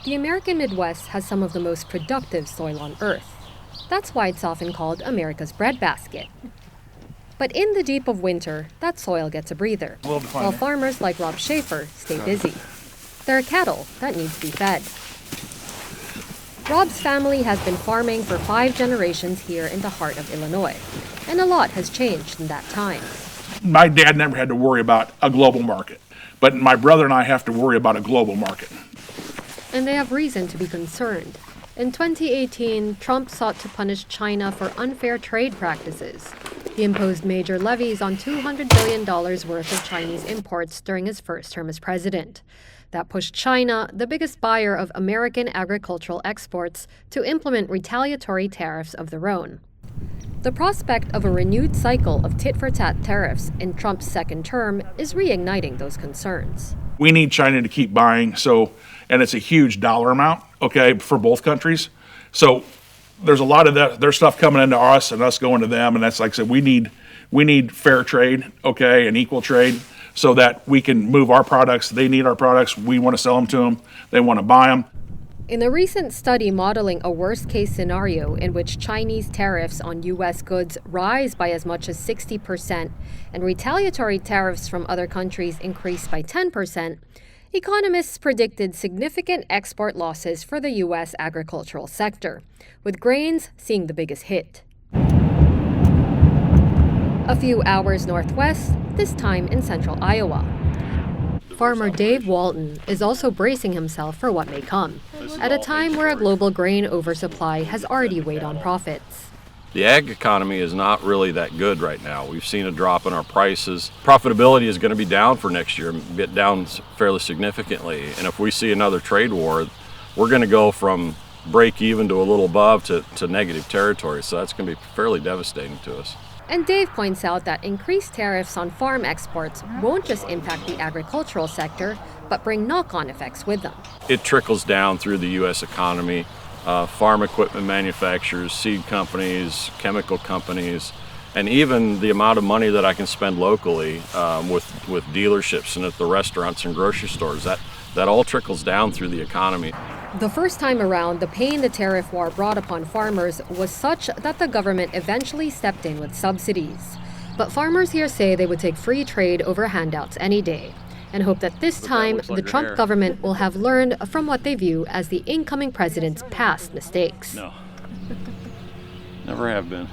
The American Midwest has some of the most productive soil on Earth. That's why it's often called America's breadbasket. But in the deep of winter, that soil gets a breather, while farmers like Rob Schaefer stay busy. There are cattle that need to be fed. Rob's family has been farming for 5 generations here in the heart of Illinois, and a lot has changed in that time. My dad never had to worry about a global market, but my brother and I have to worry about a global market. And they have reason to be concerned. In 2018, Trump sought to punish China for unfair trade practices. He imposed major levies on $200 billion worth of Chinese imports during his first term as president. That pushed China, the biggest buyer of American agricultural exports, to implement retaliatory tariffs of their own. The prospect of a renewed cycle of tit-for-tat tariffs in Trump's second term is reigniting those concerns. We need China to keep buying, and it's a huge dollar amount, okay, for both countries. So there's a lot of their stuff coming into us and us going to them, and that's like I said, we need fair trade, okay, and equal trade, so that we can move our products. They need our products. We want to sell them to them. They want to buy them. In a recent study modeling a worst-case scenario in which Chinese tariffs on U.S. goods rise by as much as 60% and retaliatory tariffs from other countries increase by 10%, economists predicted significant export losses for the U.S. agricultural sector, with grains seeing the biggest hit. A few hours northwest, this time in central Iowa. Farmer Dave Walton is also bracing himself for what may come, at a time where a global grain oversupply has already weighed on profits. The ag economy is not really that good right now. We've seen a drop in our prices. Profitability is going to be down for next year, get down fairly significantly. And if we see another trade war, we're going to go from break even to a little above to negative territory. So that's going to be fairly devastating to us. And Dave points out that increased tariffs on farm exports won't just impact the agricultural sector, but bring knock-on effects with them. It trickles down through the U.S. economy. Farm equipment manufacturers, seed companies, chemical companies, and even the amount of money that I can spend locally with dealerships and at the restaurants and grocery stores. That all trickles down through the economy. The first time around, the pain the tariff war brought upon farmers was such that the government eventually stepped in with subsidies. But farmers here say they would take free trade over handouts any day, and hope that this time the Trump government will have learned from what they view as the incoming president's past mistakes. No, never have been.